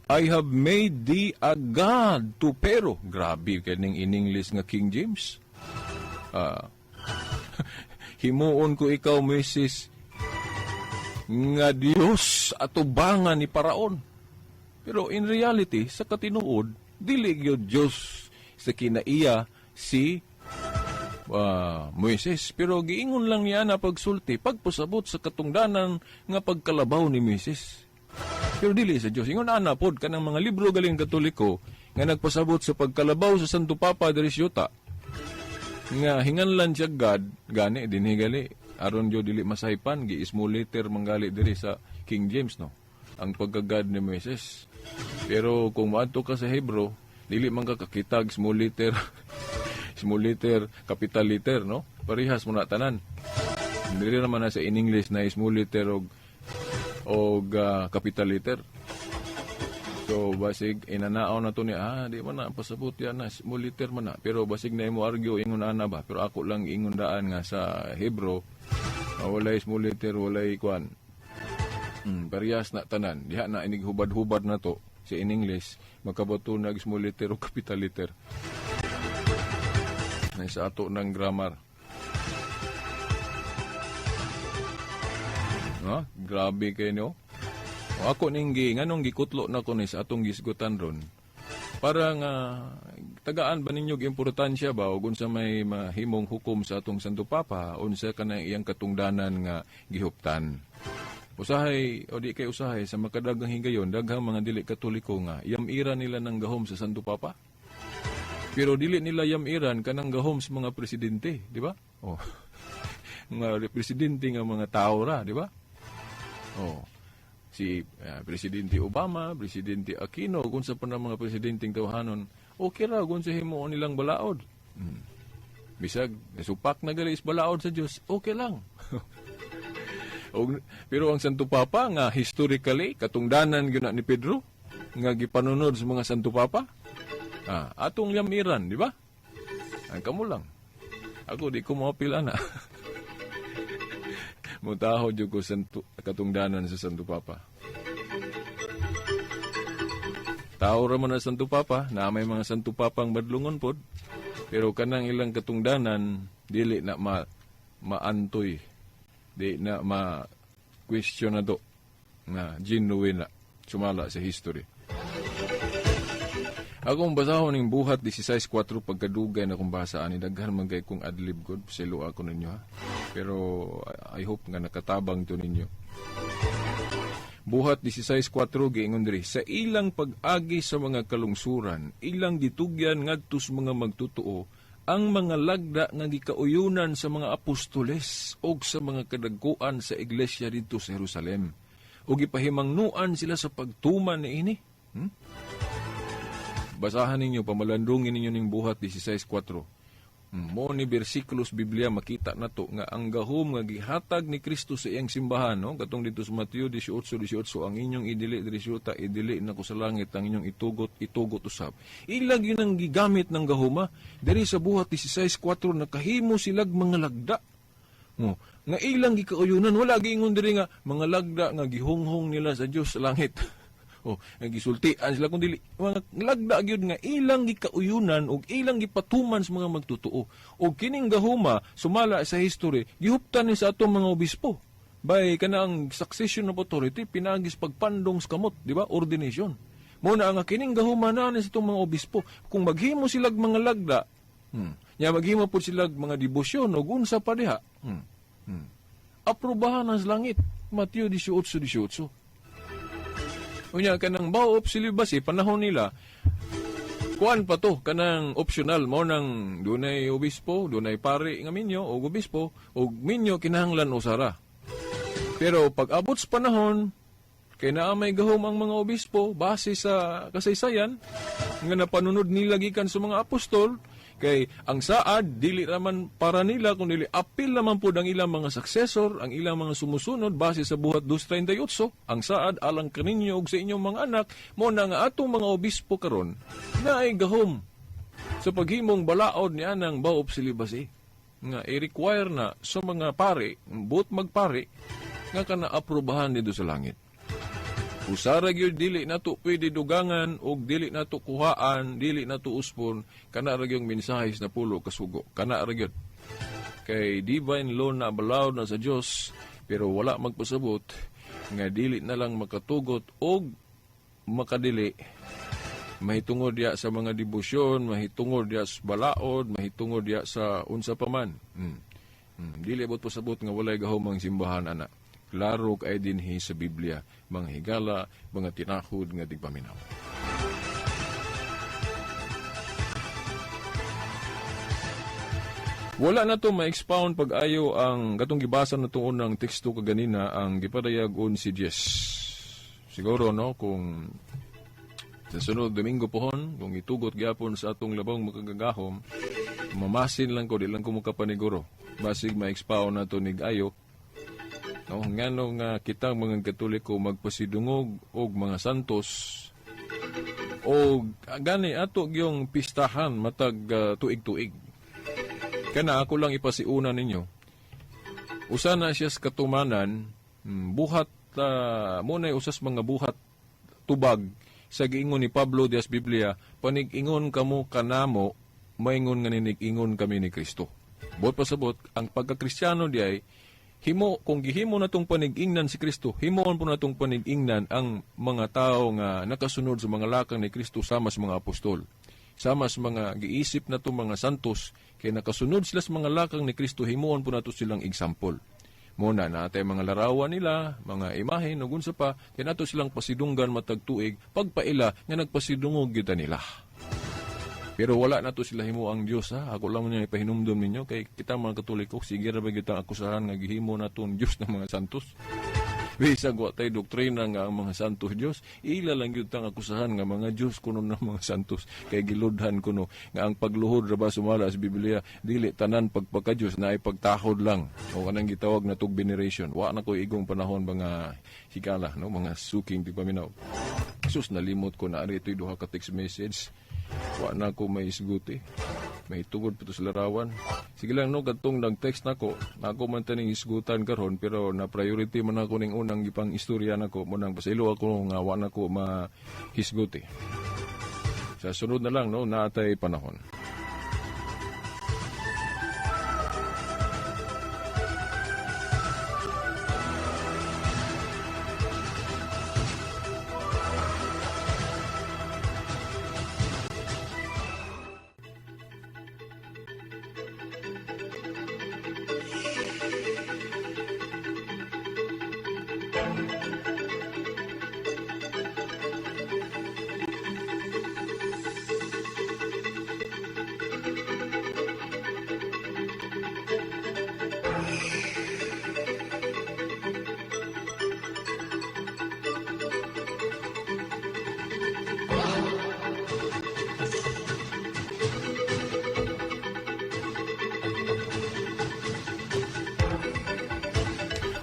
I have made thee a God to Pharaoh. Grabe, kaning in English nga King James. Himuon ko ikaw, Moses, nga Dios atubangan ni Paraon. Pero in reality, sa katinuod, dili gyud Dios sa kinaiya si Moises. Pero giingon lang niya na pagsulti, pagpasabot sa katungdanan nga pagkalabaw ni Moises. Pero dili sa Dios. Ingon ana pod kanang mga libro galing Katoliko nga nagpasabot sa pagkalabaw sa Santo Papa diri siyuta. Nga hinganlan siya God, gani dinhi gali aron jo dili masaypan gi small letter manggali diri sa King James, no. Ang pagkagad ni Moises. Pero kung maadto ka sa Hebro, dili man ka kakitag small letter, small letter, capital letter, no? Parihas mo na tanan. Dili naman na sa in English na small letter og capital letter. So basig inanaaw na to niya, di man na pasabot yan na small letter man na. Pero basig na imo argue ingon ana ba? Pero ako lang ingon daan nga sa Hebro, walay small letter, walay kwan. Parehas na tanan. Diha na inig hubad-hubad na to sa in English. Magkabato na small letter o capital letter. Na sa ato ng grammar. Grabe kayo nyo. Ako ninggi, nganong gikutlo na ko ni sa atong gisgutan ron. Para nga, tagaan ba ninyo importansya ba o unsa may mahimong hukom sa atong Santo Papa unsa ka na iyang katungdanan nga gihuptan. Usahay o di kay usahay sa makadagang higayon daghang mga dili katoliko nga yamira nila ng gahom sa Santo Papa. Pero dili nila yamiran kanang gahom sa mga presidente, di ba? Oh. Mga presidente nga mga tao ra, di ba? Oh. Si Presidente Obama, Presidente Aquino, kung sa pa mga presidenteng tawhanon, okay ra kung sa himuon nilang balaod. Bisag, supak na gali is balaod sa Dios, okay lang. Pero ang Santo Papa nga historically katungdanan gyud na ni Pedro nga gipanunod sa mga Santo Papa. Atong yamiran, di ba? Ang kamo lang. Ako di ko maapil ana. Mutaho jud ko katungdanan sa Santo Papa. Tao ra man ang Santo Papa, na may mga Santo Papang madlungon pod. Pero kanang ilang katungdanan dili na maantoy. Di na ma-questionado na genuine na sumala sa history. Akong basahon ng buhat 16:4 pagkadugay na kung basaan ni daghan man kay kung adlib god paselo ako ninyo ha. Pero I hope nga nakatabang to ninyo. Buhat 16:4 giingon diri sa ilang pag-agi sa mga kalungsuran, ilang gitugyan ngadto sa mga magtutuo ang mga lagda nga gikauyunan sa mga apostoles o sa mga kadagkuan sa iglesia dito sa Jerusalem. O gipahimangnuan sila sa pagtuman ni ini. Basahan ninyo, pamalandungin ninyo ning buhat 16:4. Mo ni bersikulos Biblia makita nato nga ang gahom nga gihatag ni Kristo sa iyang simbahan, no? Katong dito sa Mateo 18:18, ang inyong idili diri syuta, idili nako sa langit, ang inyong itugot usab. Ilag yun ang gigamit ng gahoma. Diri sa buhat 16:4 nakahimo silag mga lagda. Nga ilang gikauyunan, wala giingon diri nga mga lagda nga gihunghong nila sa Dios sa langit. Gisultian sila kung dili mga lagda gyud nga ilang gikauyunan ug ilang gipatuman sa mga magtutuo. Og kining gahuma sumala sa history gihuptan ni sa atong mga obispo. Bay kanang succession of authority pinagis pagpandong sa kamot, di ba? Ordination. Mo na nga kining gahuma na sa atong mga obispo kung maghimo silag mga lagda, nya maghimo pud silag mga debosyon ug unsa pa diha. Aprobahan sa langit. Mateo 18:18. Unya kanang baop silibasi panahon nila kuan pa to kanang optional mo nang dunay obispo, dunay pari nga minyo o obispo o minyo kinahanglan usara. Pero pag abot sa panahon kay naa may gahom ang mga obispo base sa kasaysayan nga napanunod nila gikan sa mga apostol kay ang saad dili raman para nila kundi apil naman pud ang ilang mga successor, ang ilang mga sumusunod base sa buhat 2:38. Ang saad alang kaninyo ug sa inyong mga anak mo na nga atong mga obispo karon naay gahom sa paghimong balaod ni anang baop silibasi nga i-require na sa mga pari, buot magpari nga kana aprobahan dito sa langit. Usara gyud dili nato pwede dugangan og dili nato kuhaan, dili nato uspon kana ra gyud mensahe na pulo kasugo. Kana ra gyud. Kay divine law na balaod na sa Dios pero wala magpasabot nga dili na lang makatugot og makadili. Mahitungod diya sa mga debosyon, mahitungod diya sa balaod, mahitungod diya sa unsa pa man. Dili abot pasabot nga walay gahom ang simbahan ana. Klaro kay dinhi sa Biblia, mga higala, mga tinahod nga tigpaminaw. Wala na to ma-expound pag-ayo ang katong gibasa na to unang teksto kaganina ang gipadayagon si Dies. Siguro no kung sa sunod Domingo pohon, kung itugot gyapon sa atong labang makagagahom, mamasin lang ko, di lang ko makapaniguro. Basig ma-expound na to nig-ayo. No, ngano nga kitang mga Katoliko magpasidungog og mga santos o gani ato yung pistahan matag tuig-tuig. Kana ako lang ipasiuna ninyo. Usa na siya sa katumanan, buhat muna usas mga buhat tubag sa giingon ni Pablo Dias Biblia, panig-ingon kamo kanamo, maingon nga ninig-ingon kami ni Kristo. Bot pasabot ang pagka-Kristiyano di ay himo, kung gihimo na itong panig-ingnan si Kristo, himoon po na itong panig-ingnan ang mga tao nga nakasunod sa mga lakang ni Kristo sama sa mga apostol. Sama sa mga giisip na itong mga santos, kaya nakasunod sila sa mga lakang ni Kristo, himoon po na ito silang example. Muna natay mga larawan nila, mga imahen, ug unsa pa, kay nato silang pasidunggan matag tuig, pagpaila nga nagpasidungog kita nila. Pero wala na to sila himo ang Dios ha. Ako lang niya ipahinumdom ninyo kay kita mga Katoliko sige ra ba kita akusahan nga gihimo naton Dios ng mga santos. Bisag wa tay doktrina nga ang mga santos Dios, ila lang gyud tang akusahan nga mga Dios kuno ng mga santos kay giludhan kuno nga ang pagluhod ra ba sumala sa Biblia dili tanan pagpaka-Dios na ay pagtahod lang o kanang gitawag na tug veneration. Wa na ko igong panahon mga higala no mga suking tigpaminaw. Sus nalimot ko na ari ito'y duha ka text message. Wa na ko may isguti. May tugod pa to sa larawan. Sige lang no, katong nag-text nako, nako man taning isgutan karon pero na priority man ako ning unang gipang istorya nako mo nang pasaylo ako nga wa na ko mahisguti. Sa sunod na lang no, naatay panahon.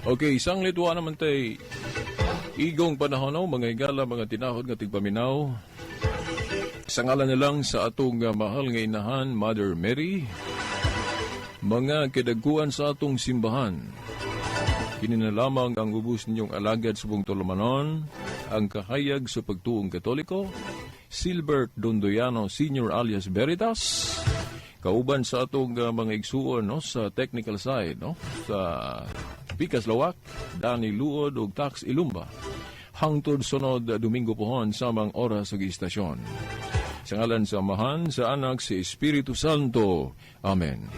Okay, isang litwa naman tay igong panahon no, mga higala, mga tinahod nga tigpaminaw. Sa ngalan na lang sa atong mahal nga inahan, Mother Mary, mga kidagkuan sa atong simbahan, kininalamang ang ubos ninyong alagad sa buong tulumanon, ang kahayag sa pagtuong Katoliko, Silbert Dondoyano Sr. alias Veritas, kauban sa atong mga igsuon no, sa technical side, no, sa Pikas Lawak, Dani Luod ug Tax Ilumba. Hangtod sunod Domingo pohon samang oras sa istasyon. Sa ngalan sa Amahan, sa Anak, sa Espiritu Santo. Amen.